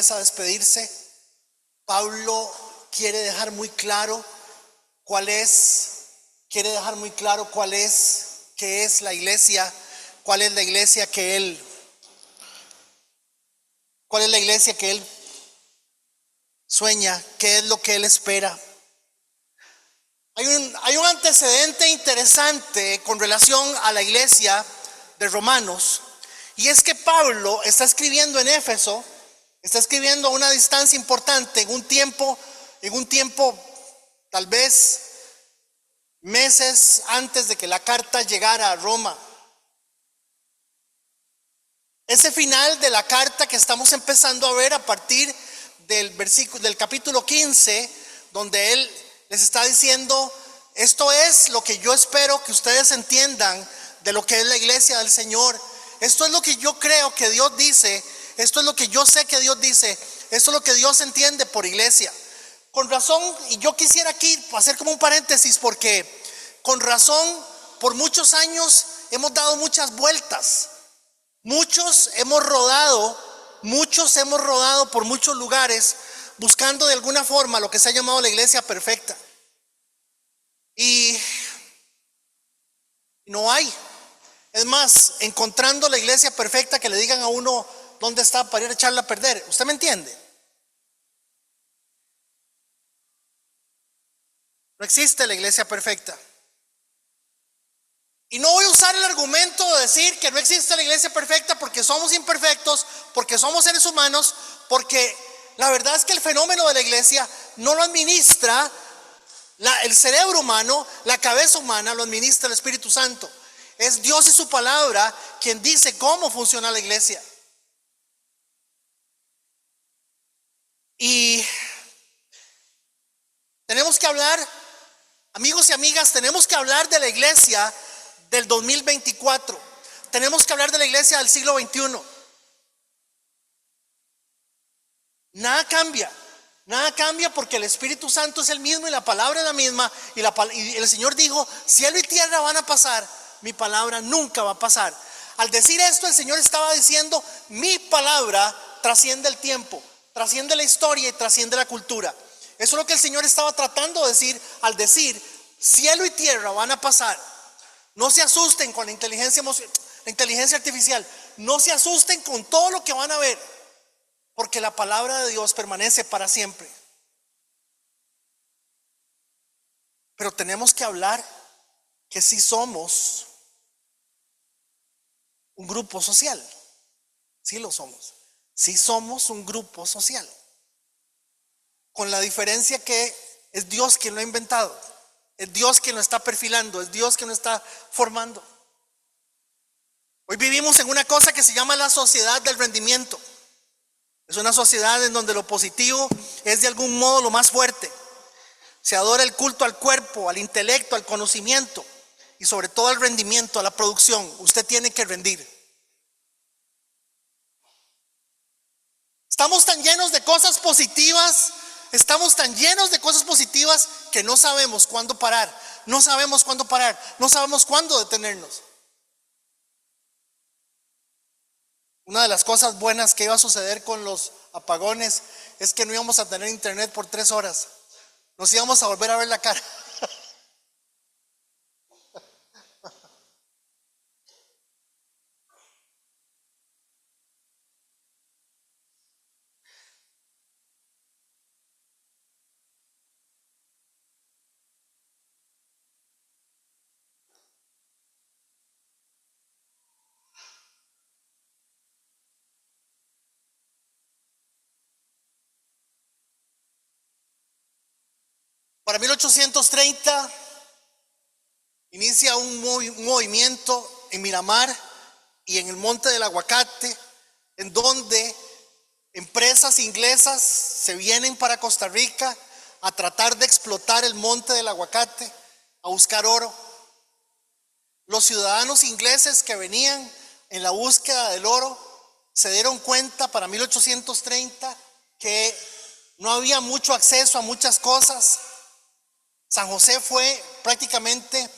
empieza a despedirse, Pablo quiere dejar muy claro qué es la iglesia, cuál es la iglesia que él sueña, qué es lo que él espera. Hay un antecedente interesante con relación a la iglesia de Romanos, y es que Pablo está escribiendo en Éfeso, está escribiendo a una distancia importante, en un tiempo tal vez meses antes de que la carta llegara a Roma. Ese final de la carta que estamos empezando a ver a partir del capítulo 15, donde él les está diciendo: esto es lo que yo espero que ustedes entiendan de lo que es la iglesia del Señor. Esto es lo que yo creo que Dios dice. Esto es lo que yo sé que Dios dice. Esto es lo que Dios entiende por iglesia. Con razón, y yo quisiera aquí hacer como un paréntesis, porque con razón por muchos años hemos dado muchas vueltas. Muchos hemos rodado por muchos lugares buscando de alguna forma lo que se ha llamado la iglesia perfecta. Y no hay. Es más, encontrando la iglesia perfecta, que le digan a uno dónde está para ir a echarla a perder. ¿Usted me entiende? No existe la iglesia perfecta. Y no voy a usar el argumento de decir que no existe la iglesia perfecta porque somos imperfectos, porque somos seres humanos, porque la verdad es que el fenómeno de la iglesia no lo administra el cerebro humano, la cabeza humana, lo administra el Espíritu Santo. Es Dios y su palabra quien dice cómo funciona la iglesia. Y tenemos que hablar, amigos y amigas, tenemos que hablar de la iglesia del 2024. Tenemos que hablar de la iglesia del siglo XXI. Nada cambia porque el Espíritu Santo es el mismo y la palabra es la misma. Y el Señor dijo: cielo y tierra van a pasar, mi palabra nunca va a pasar. Al decir esto, el Señor estaba diciendo: mi palabra trasciende el tiempo, trasciende la historia y trasciende la cultura. Eso es lo que el Señor estaba tratando de decir al decir: cielo y tierra van a pasar. No se asusten con la inteligencia artificial. No se asusten con todo lo que van a ver, porque la palabra de Dios permanece para siempre. Pero tenemos que hablar que sí somos un grupo social. Sí lo somos. Sí somos un grupo social. Con la diferencia que es Dios quien lo ha inventado. Es Dios quien lo está perfilando. Es Dios quien lo está formando. Hoy vivimos en una cosa que se llama la sociedad del rendimiento. Es una sociedad en donde lo positivo es de algún modo lo más fuerte. Se adora el culto al cuerpo, al intelecto, al conocimiento y sobre todo al rendimiento, a la producción. Usted tiene que rendir. Estamos tan llenos de cosas positivas, que no sabemos cuándo parar, no sabemos cuándo detenernos. Una de las cosas buenas que iba a suceder con los apagones es que no íbamos a tener internet por 3 horas. Nos íbamos a volver a ver la cara. Para 1830 inicia un movimiento en Miramar y en el Monte del Aguacate, en donde empresas inglesas se vienen para Costa Rica a tratar de explotar el Monte del Aguacate, a buscar oro. Los ciudadanos ingleses que venían en la búsqueda del oro se dieron cuenta para 1830 que no había mucho acceso a muchas cosas. San José fue prácticamente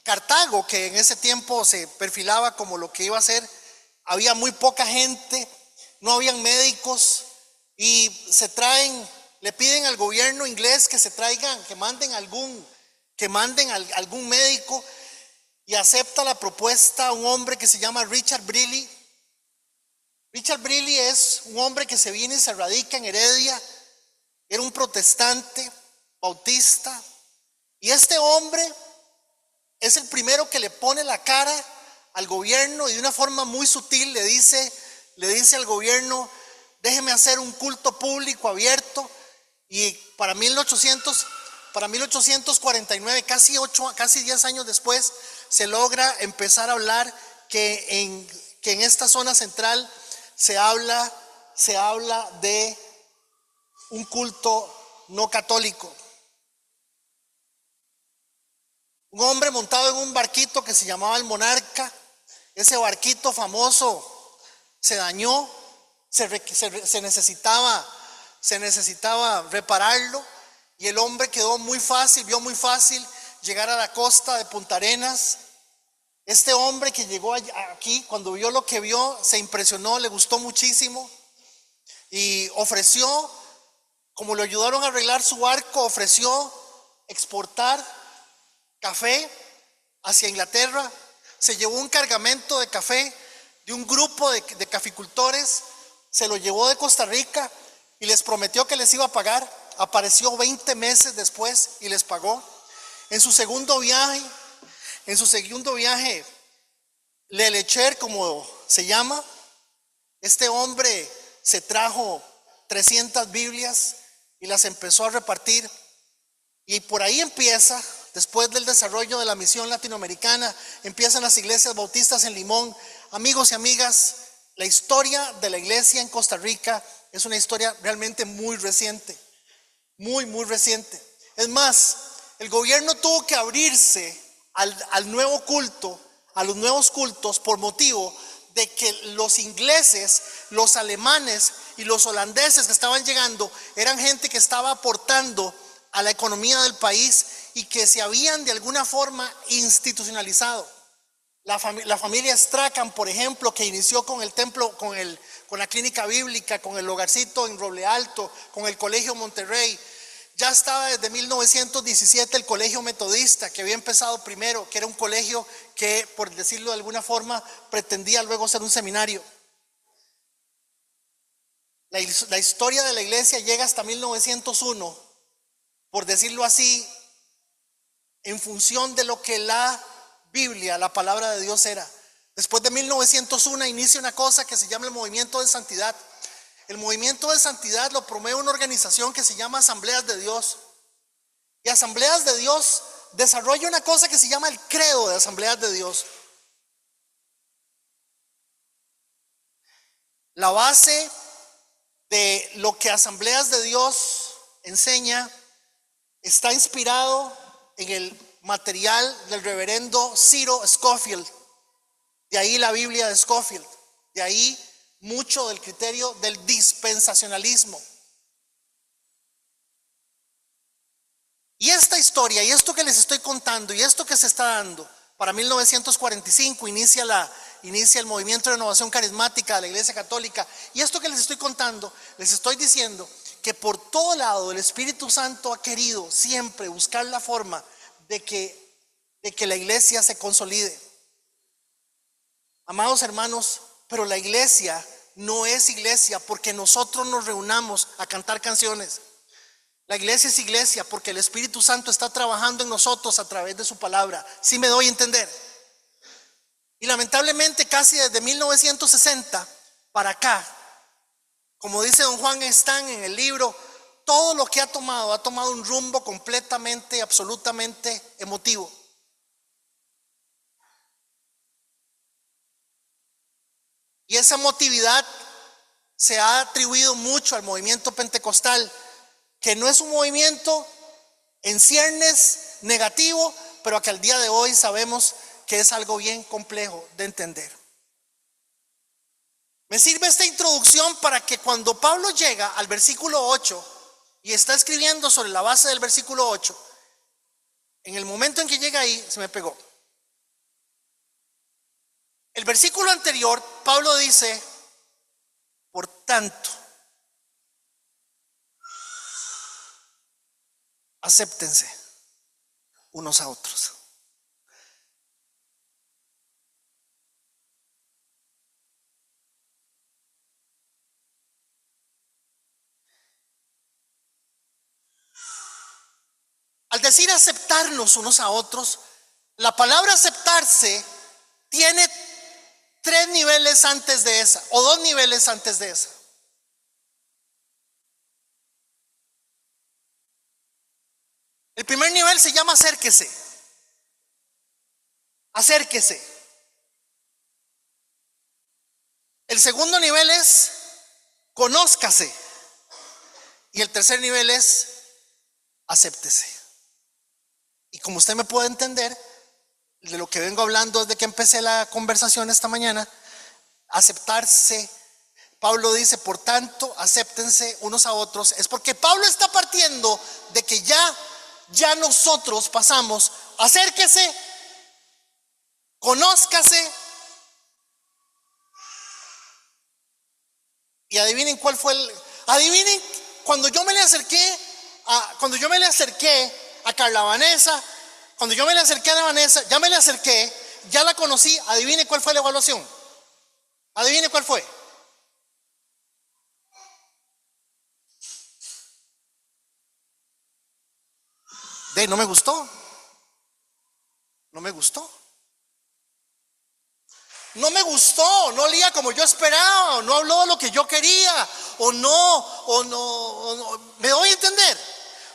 Cartago, que en ese tiempo se perfilaba como lo que iba a ser. Había muy poca gente, no habían médicos, y le piden al gobierno inglés que manden algún médico, y acepta la propuesta un hombre que se llama Richard Brearley. Richard Brearley es un hombre que se viene y se radica en Heredia, era un protestante bautista, y este hombre es el primero que le pone la cara al gobierno y de una forma muy sutil le dice al gobierno: déjeme hacer un culto público abierto. Y para 1849, casi 10 años después, se logra empezar a hablar que en esta zona central se habla de un culto no católico. Un hombre montado en un barquito que se llamaba el Monarca. Ese barquito famoso se dañó, se necesitaba repararlo, y el hombre vio muy fácil llegar a la costa de Punta Arenas. Este hombre que llegó aquí, cuando vio lo que vio, se impresionó, le gustó muchísimo y ofreció, como lo ayudaron a arreglar su barco, ofreció exportar café hacia Inglaterra. Se llevó un cargamento de café de un grupo de caficultores, se lo llevó de Costa Rica y les prometió que les iba a pagar. Apareció 20 meses después y les pagó. En su segundo viaje, Le Lecher, como se llama, este hombre se trajo 300 Biblias y las empezó a repartir. Y por ahí empieza, después del desarrollo de la misión latinoamericana, empiezan las iglesias bautistas en Limón. Amigos y amigas, la historia de la iglesia en Costa Rica es una historia realmente muy reciente, muy reciente. Es más, el gobierno tuvo que abrirse al nuevo culto, a los nuevos cultos, por motivo de que los ingleses, los alemanes y los holandeses que estaban llegando eran gente que estaba aportando a la economía del país y que se habían de alguna forma institucionalizado. La familia Strachan, por ejemplo, que inició con el templo, con la clínica bíblica, con el hogarcito en Roble Alto, con el colegio Monterrey. Ya estaba desde 1917 el colegio metodista, que había empezado primero, que era un colegio que, por decirlo de alguna forma, pretendía luego ser un seminario. La historia de la iglesia llega hasta 1901, por decirlo así, en función de lo que la Biblia, la palabra de Dios, era. Después de 1901 inicia una cosa que se llama el movimiento de santidad. El movimiento de santidad lo promueve una organización que se llama Asambleas de Dios. Y Asambleas de Dios desarrolla una cosa que se llama el credo de Asambleas de Dios. La base de lo que Asambleas de Dios enseña está inspirado en el material del reverendo Ciro Scofield. De ahí la Biblia de Scofield. De ahí mucho del criterio del dispensacionalismo. Y esta historia, y esto que les estoy contando, y esto que se está dando, para 1945 inicia el movimiento de renovación carismática de la Iglesia Católica. Y esto que les estoy contando, les estoy diciendo que por todo lado el Espíritu Santo ha querido siempre buscar la forma de que la iglesia se consolide. Amados hermanos, pero la iglesia no es iglesia porque nosotros nos reunamos a cantar canciones. La iglesia es iglesia porque el Espíritu Santo está trabajando en nosotros a través de su palabra. ¿Sí me doy a entender? Y lamentablemente casi desde 1960 para acá, como dice don Juan Stan en el libro, todo lo que ha tomado un rumbo completamente, absolutamente emotivo. Y esa emotividad se ha atribuido mucho al movimiento pentecostal, que no es un movimiento en ciernes negativo, pero que al día de hoy sabemos que es algo bien complejo de entender. Me sirve esta introducción para que cuando Pablo llega al versículo 8 y está escribiendo sobre la base del versículo 8, en el momento en que llega ahí, se me pegó. El versículo anterior, Pablo dice: por tanto, acéptense unos a otros. Al decir aceptarnos unos a otros, la palabra aceptarse tiene 3 niveles antes de esa, o 2 niveles antes de esa. El primer nivel se llama acérquese. Acérquese. El segundo nivel es conózcase. Y el tercer nivel es acéptese. Y como usted me puede entender, de lo que vengo hablando desde que empecé la conversación esta mañana, aceptarse. Pablo dice, por tanto, acéptense unos a otros. Es porque Pablo está partiendo de que ya nosotros pasamos, acérquese, conózcase. Y adivinen cuál fue adivinen, cuando yo me le acerqué a Carla Vanessa, cuando yo me le acerqué a Vanessa, ya la conocí, adivine cuál fue la evaluación. Adivine cuál fue. No me gustó. No me gustó. No me gustó, no olía como yo esperaba, o no habló lo que yo quería, o no, ¿me doy a entender?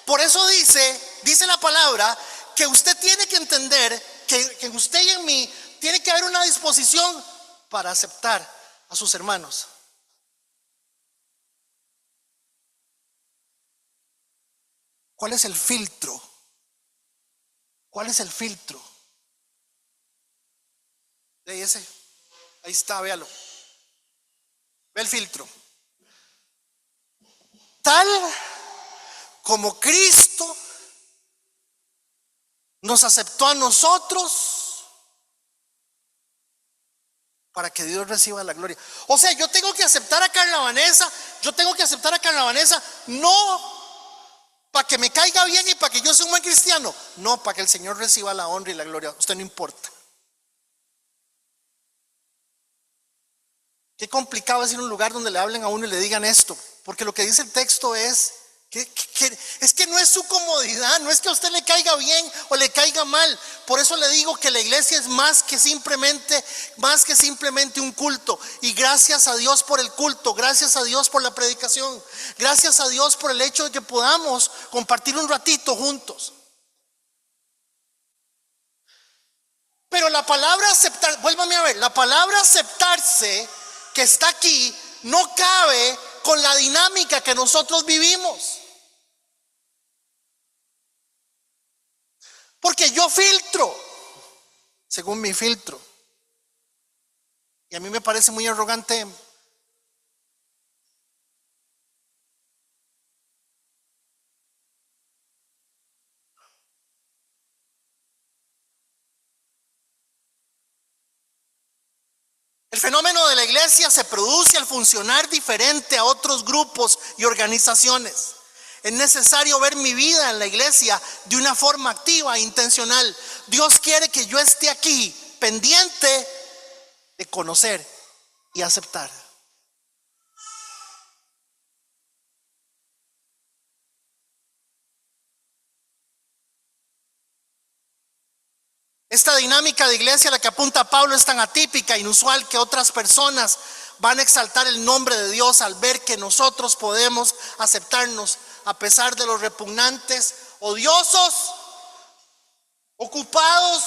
Por eso dice la palabra que usted tiene que entender que en usted y en mí tiene que haber una disposición para aceptar a sus hermanos. ¿Cuál es el filtro? ¿Cuál es el filtro? De ese, ahí está, véalo. Ve el filtro. Tal como Cristo nos aceptó a nosotros para que Dios reciba la gloria. O sea, yo tengo que aceptar a Carla Vanessa, no para que me caiga bien y para que yo sea un buen cristiano, no, para que el Señor reciba la honra y la gloria. Usted no importa. Qué complicado es ir a un lugar donde le hablen a uno y le digan esto, porque lo que dice el texto es que no es su comodidad, no es que a usted le caiga bien o le caiga mal. Por eso le digo que la iglesia es más que simplemente un culto. Y gracias a Dios por el culto, gracias a Dios por la predicación, gracias a Dios por el hecho de que podamos compartir un ratito juntos. Pero la palabra aceptar, vuélvame a ver, la palabra aceptarse que está aquí no cabe con la dinámica que nosotros vivimos. Porque yo filtro según mi filtro. Y a mí me parece muy arrogante el fenómeno de la iglesia se produce al funcionar diferente a otros grupos y organizaciones. Es necesario ver mi vida en la iglesia de una forma activa e intencional. Dios quiere que yo esté aquí pendiente de conocer y aceptar. Esta dinámica de iglesia a la que apunta Pablo es tan atípica, inusual, que otras personas van a exaltar el nombre de Dios al ver que nosotros podemos aceptarnos a pesar de los repugnantes, odiosos, ocupados.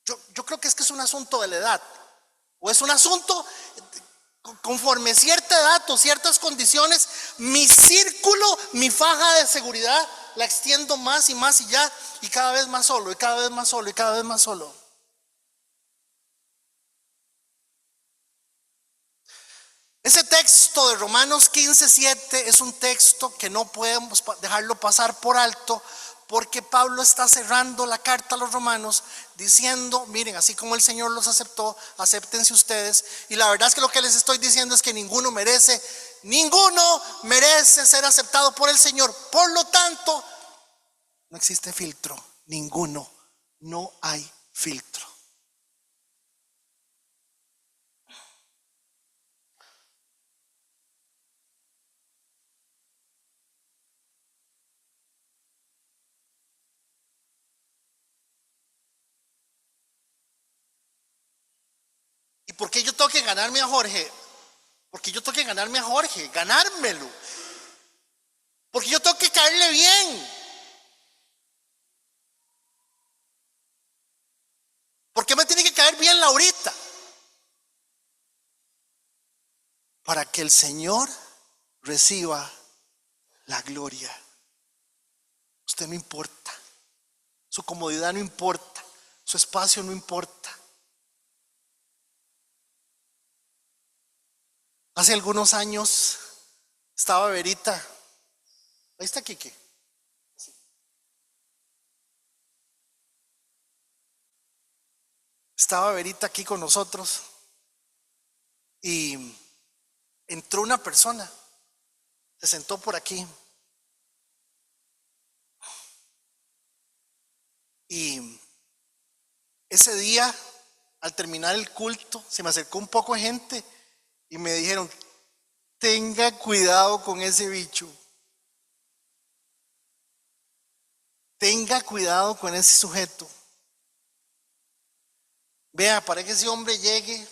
Yo creo que es un asunto de la edad, o es un asunto conforme cierta edad o ciertas condiciones, mi círculo, mi faja de seguridad la extiendo más y más y cada vez más solo, y cada vez más solo, y cada vez más solo. Ese texto de Romanos 15:7 es un texto que no podemos dejarlo pasar por alto, porque Pablo está cerrando la carta a los romanos diciendo, miren, así como el Señor los aceptó, acéptense ustedes. Y la verdad es que lo que les estoy diciendo es que ninguno merece ninguno merece ser aceptado por el Señor. Por lo tanto, no existe filtro, ninguno, no hay filtro. ¿Y por qué yo tengo que ganarme a Jorge? Porque yo tengo que ganarme a Jorge, ganármelo. Porque yo tengo que caerle bien. ¿Por qué me tiene que caer bien Laurita? Para que el Señor reciba la gloria. Usted no importa. Su comodidad no importa. Su espacio no importa. Hace algunos años estaba Verita. Ahí está Quique. Estaba Verita aquí con nosotros y entró una persona, se sentó por aquí y ese día, al terminar el culto, se me acercó un poco de gente y me dijeron: tenga cuidado con ese bicho, tenga cuidado con ese sujeto. Vea, para que ese hombre llegue,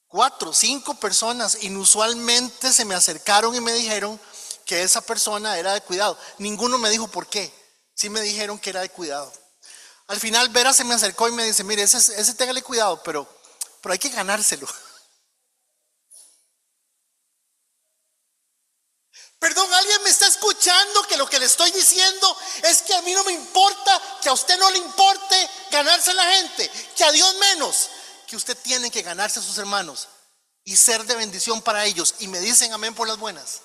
4 o 5 personas inusualmente se me acercaron y me dijeron que esa persona era de cuidado. Ninguno me dijo por qué. Sí me dijeron que era de cuidado. Al final Vera se me acercó y me dice: mire, ese téngale cuidado, pero hay que ganárselo. Perdón, ¿alguien me está escuchando que lo que le estoy diciendo es que a mí no me importa, que a usted no le importe ganarse a la gente, que a Dios menos, que usted tiene que ganarse a sus hermanos y ser de bendición para ellos? Y me dicen amén por las buenas.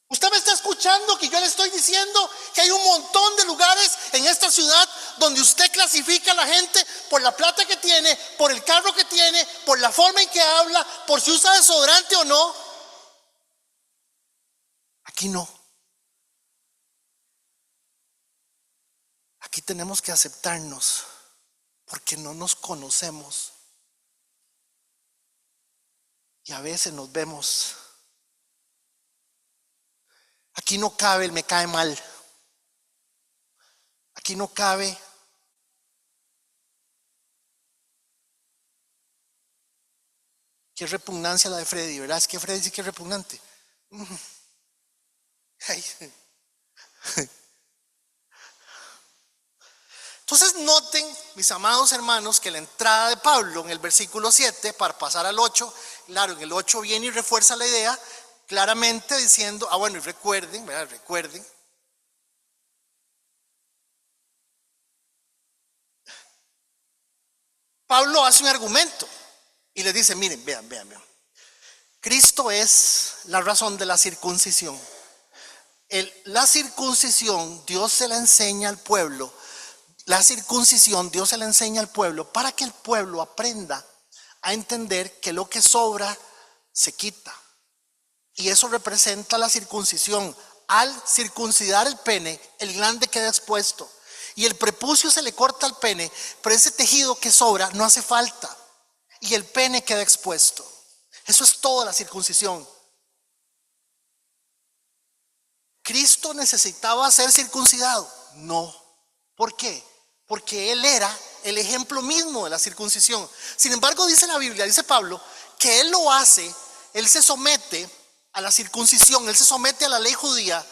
Usted me está escuchando que yo le estoy diciendo que hay un montón de lugares en esta ciudad donde usted clasifica a la gente por la plata que tiene, por el carro que tiene, por la forma en que habla, por si usa desodorante o no. Aquí no. Aquí tenemos que aceptarnos porque no nos conocemos. Y a veces nos vemos. Aquí no cabe el me cae mal. Aquí no cabe qué repugnancia la de Freddy, ¿verdad? Es que Freddy sí que es repugnante. Ay. Entonces noten, mis amados hermanos, que la entrada de Pablo en el versículo 7 para pasar al 8, claro, en el 8 viene y refuerza la idea claramente diciendo, bueno, y recuerden, ¿verdad? Recuerden. Pablo hace un argumento y les dice: miren, vean. Cristo es la razón de la circuncisión. La circuncisión Dios se la enseña al pueblo. La circuncisión Dios se la enseña al pueblo para que el pueblo aprenda a entender que lo que sobra se quita. Y eso representa la circuncisión. Al circuncidar el pene, el glande queda expuesto. Y el prepucio se le corta al pene, pero ese tejido que sobra no hace falta. Y el pene queda expuesto. Eso es toda la circuncisión. ¿Cristo necesitaba ser circuncidado? No. ¿Por qué? Porque Él era el ejemplo mismo de la circuncisión. Sin embargo, dice la Biblia, dice Pablo, que Él lo hace, Él se somete a la circuncisión, Él se somete a la ley judía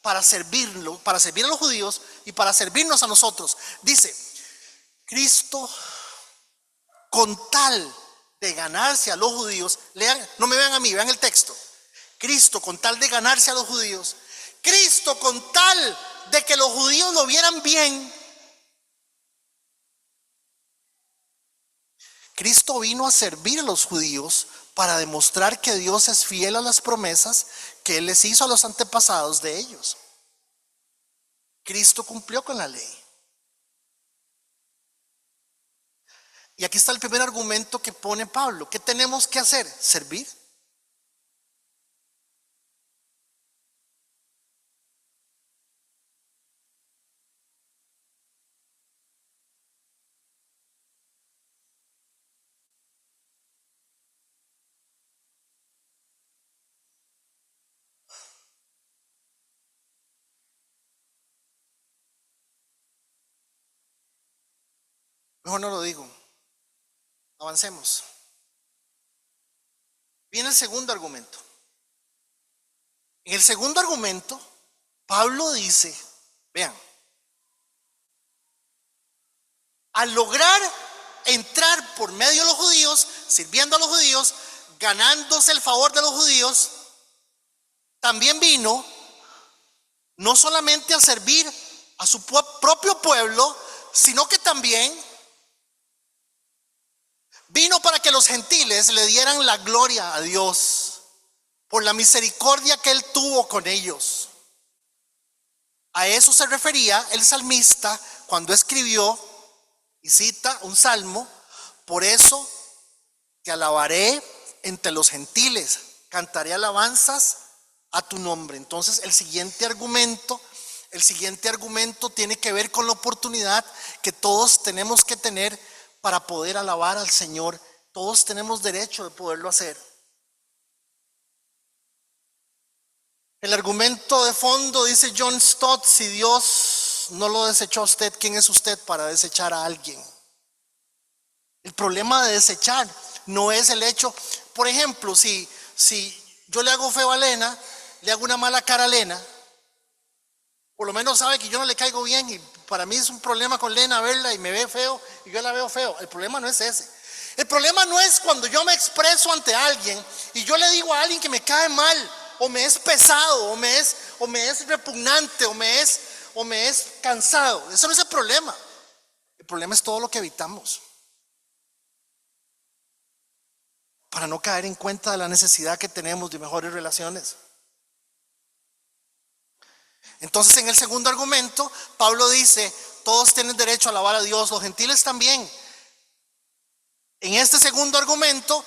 para servirlo, para servir a los judíos y para servirnos a nosotros. Dice, Cristo, con tal de ganarse a los judíos, lean, no me vean a mí, vean el texto. Cristo, con tal de ganarse a los judíos, Cristo, con tal de que los judíos lo vieran bien, Cristo vino a servir a los judíos para demostrar que Dios es fiel a las promesas que Él les hizo a los antepasados de ellos. Cristo cumplió con la ley. Y aquí está el primer argumento que pone Pablo. ¿Qué tenemos que hacer? Servir. Mejor no lo digo. Avancemos. Viene el segundo argumento. En el segundo argumento, Pablo dice, vean, al lograr entrar por medio de los judíos, sirviendo a los judíos, ganándose el favor de los judíos, también vino no solamente a servir a su propio pueblo, sino que también vino para que los gentiles le dieran la gloria a Dios por la misericordia que Él tuvo con ellos. A eso se refería el salmista cuando escribió y cita un salmo: por eso te alabaré entre los gentiles, cantaré alabanzas a tu nombre. Entonces el siguiente argumento tiene que ver con la oportunidad que todos tenemos que tener para poder alabar al Señor. Todos tenemos derecho de poderlo hacer. El argumento de fondo, dice John Stott: si Dios no lo desechó a usted, ¿quién es usted para desechar a alguien? El problema de desechar no es el hecho, por ejemplo, si yo le hago feo a Lena, le hago una mala cara a Lena, por lo menos sabe que yo no le caigo bien, y para mí es un problema con Lena verla y me ve feo y yo la veo feo. El problema no es ese. El problema no es cuando yo me expreso ante alguien y yo le digo a alguien que me cae mal, o me es pesado, o me es repugnante, o me es cansado. Eso no es el problema. El problema es todo lo que evitamos para no caer en cuenta de la necesidad que tenemos de mejores relaciones. Entonces, en el segundo argumento, Pablo dice: todos tienen derecho a alabar a Dios, los gentiles también. En este segundo argumento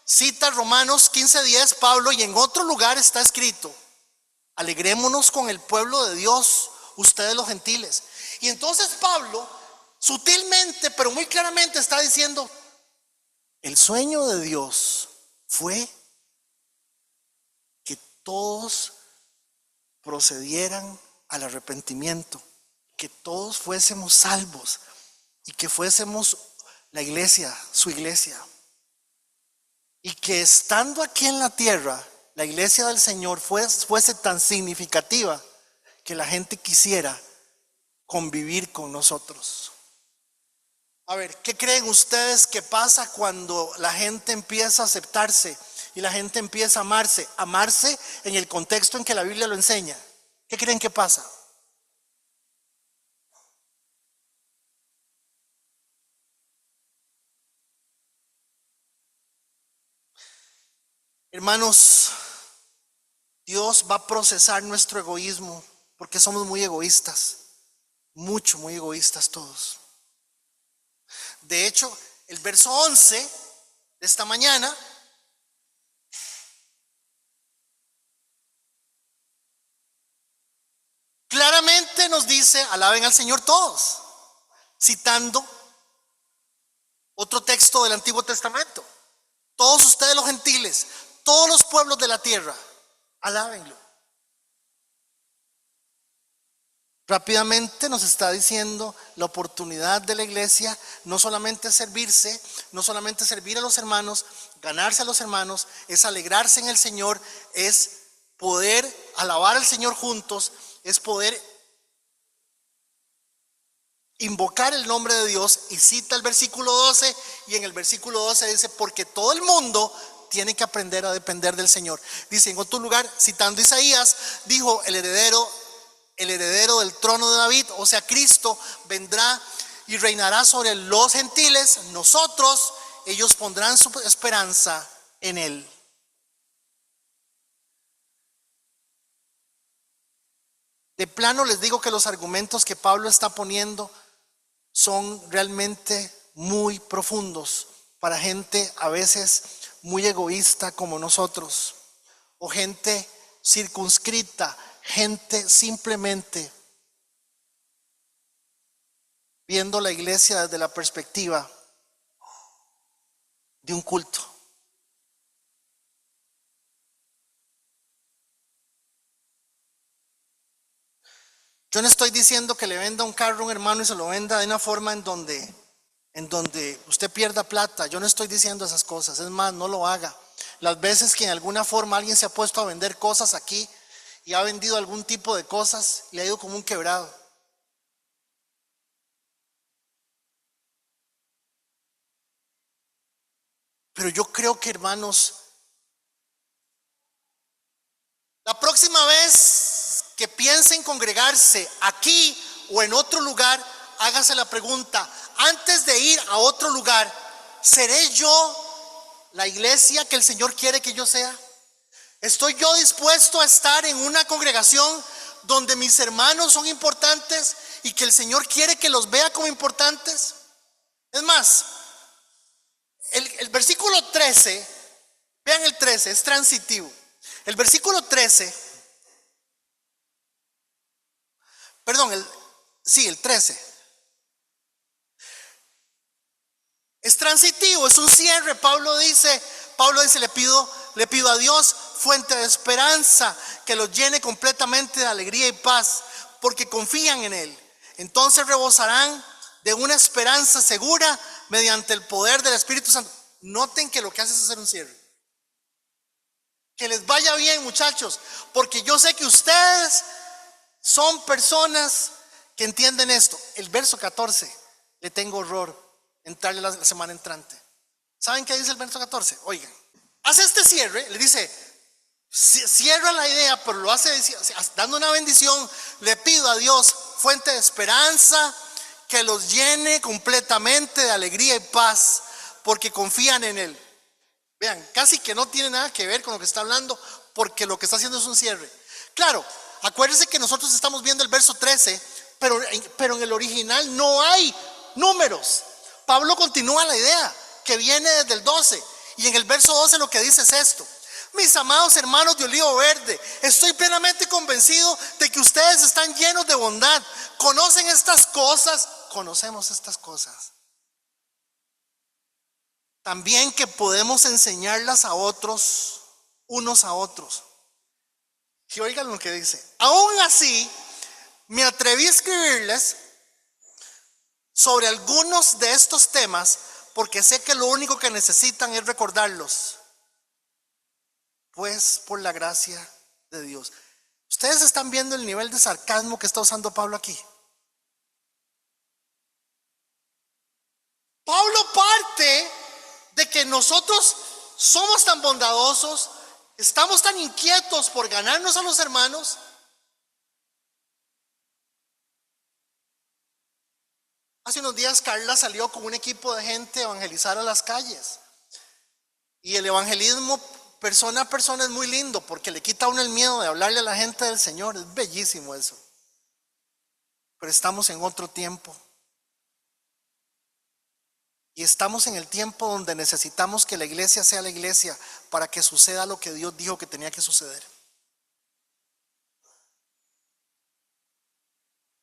cita Romanos 15:10 Pablo, y en otro lugar está escrito: alegrémonos con el pueblo de Dios, ustedes los gentiles. Y entonces Pablo, sutilmente pero muy claramente, está diciendo: el sueño de Dios fue que todos procedieran al arrepentimiento, que todos fuésemos salvos y que fuésemos la iglesia, su iglesia. Y que estando aquí en la tierra, la iglesia del Señor fuese tan significativa que la gente quisiera convivir con nosotros. A ver, ¿qué creen ustedes que pasa cuando la gente empieza a aceptarse y la gente empieza a amarse? Amarse en el contexto en que la Biblia lo enseña. ¿Qué creen que pasa? Hermanos, Dios va a procesar nuestro egoísmo, porque somos muy egoístas, muy egoístas todos. De hecho, el verso 11 de esta mañana claramente nos dice: alaben al Señor todos, citando otro texto del Antiguo Testamento. Todos ustedes los gentiles, todos los pueblos de la tierra, alábenlo. Rápidamente nos está diciendo la oportunidad de la iglesia: no solamente servirse, no solamente servir a los hermanos, ganarse a los hermanos, es alegrarse en el Señor, es poder alabar al Señor juntos, es poder invocar el nombre de Dios. Y cita el versículo 12, y en el versículo 12 dice: porque todo el mundo tiene que aprender a depender del Señor. Dice en otro lugar, citando Isaías, dijo: el heredero del trono de David, o sea Cristo, vendrá y reinará sobre los gentiles. Ellos pondrán su esperanza en Él. De plano les digo que los argumentos que Pablo está poniendo son realmente muy profundos para gente a veces muy egoísta como nosotros, o gente circunscrita, gente simplemente viendo la iglesia desde la perspectiva de un culto. Yo no estoy diciendo que le venda un carro a un hermano y se lo venda de una forma en donde usted pierda plata. Yo no estoy diciendo esas cosas. Es más, no lo haga. Las veces que en alguna forma alguien se ha puesto a vender cosas aquí y ha vendido algún tipo de cosas, le ha ido como un quebrado. Pero yo creo que, hermanos, la próxima vez que piensen congregarse aquí o en otro lugar, hágase la pregunta: antes de ir a otro lugar, ¿seré yo la iglesia que el Señor quiere que yo sea? ¿Estoy yo dispuesto a estar en una congregación donde mis hermanos son importantes y que el Señor quiere que los vea como importantes? Es más, el versículo 13, vean el 13, es transitivo. El versículo 13, perdón, el 13. Es transitivo, es un cierre. Pablo dice, le pido a Dios, fuente de esperanza, que los llene completamente de alegría y paz, porque confían en Él. Entonces rebosarán de una esperanza segura mediante el poder del Espíritu Santo. Noten que lo que hace es hacer un cierre. Que les vaya bien, muchachos, porque yo sé que ustedes son personas que entienden esto. El verso 14, le tengo horror entrarle la semana entrante. ¿Saben qué dice el verso 14? Oigan, hace este cierre, le dice, cierra la idea, pero lo hace dando una bendición. Le pido a Dios, fuente de esperanza, que los llene completamente de alegría y paz, porque confían en Él. Vean, casi que no tiene nada que ver con lo que está hablando, porque lo que está haciendo es un cierre. Claro, acuérdense que nosotros estamos viendo el verso 13, pero en el original no hay números. Pablo continúa la idea que viene desde el 12, y en el verso 12 lo que dice es esto: mis amados hermanos de Olivo Verde, estoy plenamente convencido de que ustedes están llenos de bondad, conocen estas cosas, conocemos estas cosas. También que podemos enseñarlas a otros, unos a otros. Y oigan lo que dice: aún así, me atreví a escribirles sobre algunos de estos temas, porque sé que lo único que necesitan es recordarlos, pues por la gracia de Dios. Ustedes están viendo el nivel de sarcasmo que está usando Pablo aquí. Pablo parte de que nosotros somos tan bondadosos, estamos tan inquietos por ganarnos a los hermanos, hace unos días Carla salió con un equipo de gente a evangelizar a las calles. Y el evangelismo persona a persona es muy lindo, porque le quita a uno el miedo de hablarle a la gente del Señor. Es bellísimo eso. Pero estamos en otro tiempo. Y estamos en el tiempo donde necesitamos que la iglesia sea la iglesia para que suceda lo que Dios dijo que tenía que suceder.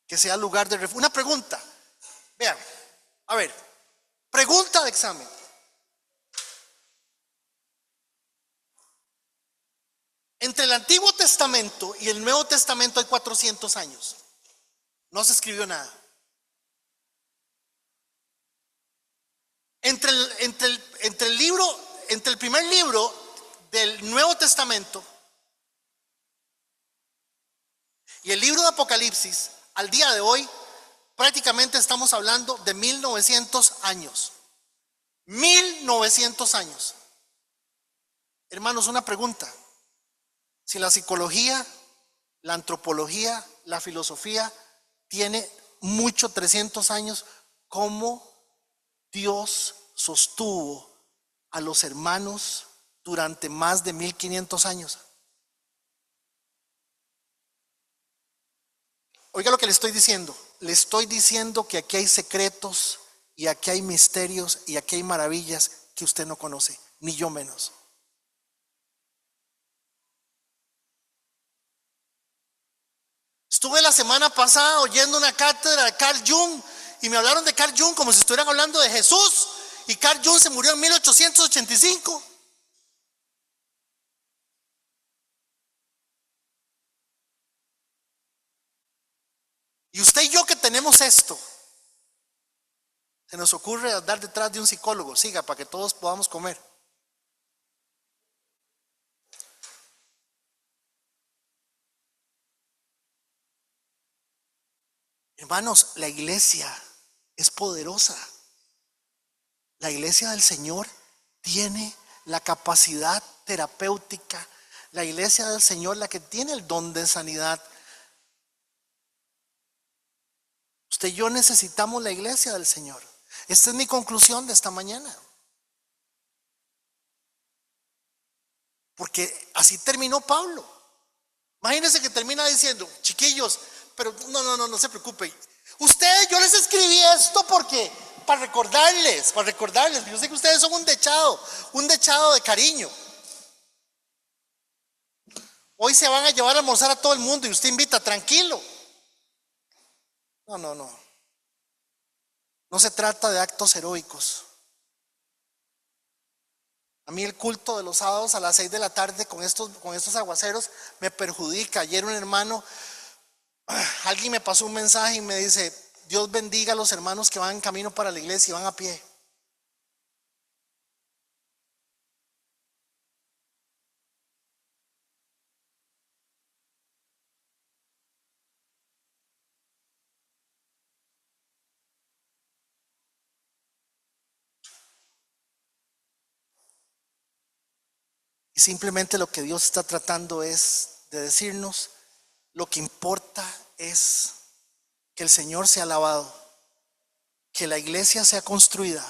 Que sea lugar de refugio. Una pregunta. Vean, a ver, pregunta de examen. Entre el Antiguo Testamento y el Nuevo Testamento hay 400 años. No se escribió nada. Entre el primer libro del Nuevo Testamento y el libro de Apocalipsis, al día de hoy, prácticamente estamos hablando de 1900 años. 1900 años. Hermanos, una pregunta. Si la psicología, la antropología, la filosofía tiene mucho 300 años, ¿cómo Dios sostuvo a los hermanos durante más de 1500 años? Oiga lo que le estoy diciendo. Le estoy diciendo que aquí hay secretos y aquí hay misterios y aquí hay maravillas que usted no conoce, ni yo menos. Estuve la semana pasada oyendo una cátedra de Carl Jung y me hablaron de Carl Jung como si estuvieran hablando de Jesús, y Carl Jung se murió en 1885. Y usted y yo que tenemos esto, se nos ocurre andar detrás de un psicólogo. Siga para que todos podamos comer. Hermanos, la iglesia es poderosa. La iglesia del Señor tiene la capacidad terapéutica. La iglesia del Señor, la que tiene el don de sanidad. Usted y yo necesitamos la iglesia del Señor. Esta es mi conclusión de esta mañana. Porque así terminó Pablo. Imagínense que termina diciendo: chiquillos, pero no se preocupen. Ustedes, yo les escribí esto porque para recordarles. Yo sé que ustedes son un dechado de cariño. Hoy se van a llevar a almorzar a todo el mundo y usted invita, tranquilo. No se trata de actos heroicos. A mí el culto de los sábados a las 6 de la tarde con estos aguaceros me perjudica. Ayer un hermano, alguien me pasó un mensaje y me dice: Dios bendiga a los hermanos que van en camino para la iglesia y van a pie. Y simplemente lo que Dios está tratando es de decirnos: lo que importa es que el Señor sea alabado, que la iglesia sea construida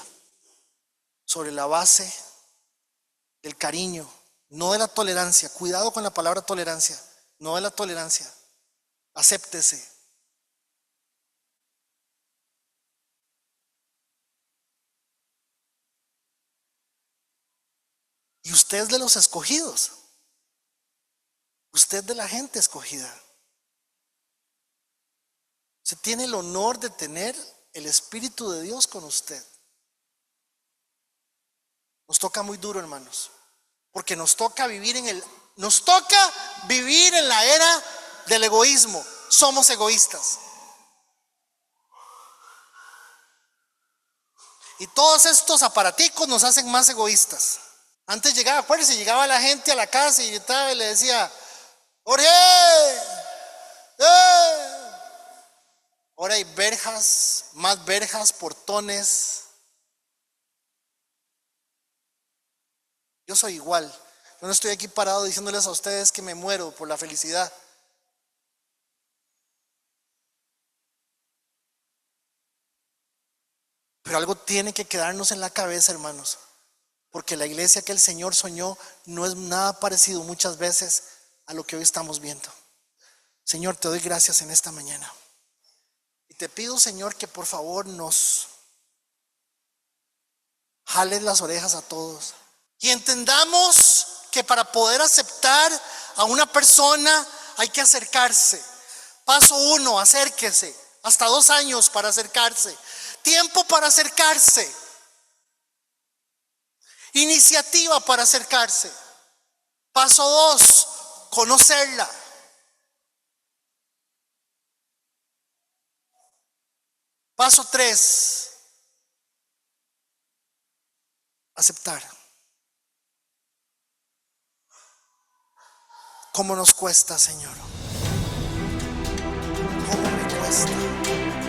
sobre la base del cariño, no de la tolerancia. Cuidado con la palabra tolerancia, no de la tolerancia. Acéptese. Y usted es de los escogidos. Usted es de la gente escogida. Usted tiene el honor de tener el Espíritu de Dios con usted. Nos toca muy duro, hermanos, porque nos toca vivir en la era del egoísmo. Somos egoístas. Y todos estos aparaticos nos hacen más egoístas. Antes llegaba la gente a la casa y le decía: Jorge, ahora hay verjas, más verjas, portones. Yo soy igual. Yo no estoy aquí parado diciéndoles a ustedes que me muero por la felicidad. Pero algo tiene que quedarnos en la cabeza, hermanos. Porque la iglesia que el Señor soñó no es nada parecido muchas veces a lo que hoy estamos viendo. Señor, te doy gracias en esta mañana. Y te pido, Señor, que por favor nos jales las orejas a todos. Y entendamos que para poder aceptar a una persona hay que acercarse. Paso 1, acérquese. Hasta 2 años para acercarse. Tiempo para acercarse. Iniciativa para acercarse. Paso 2, conocerla. Paso 3, aceptar. ¿Cómo nos cuesta, Señor? ¿Cómo me cuesta?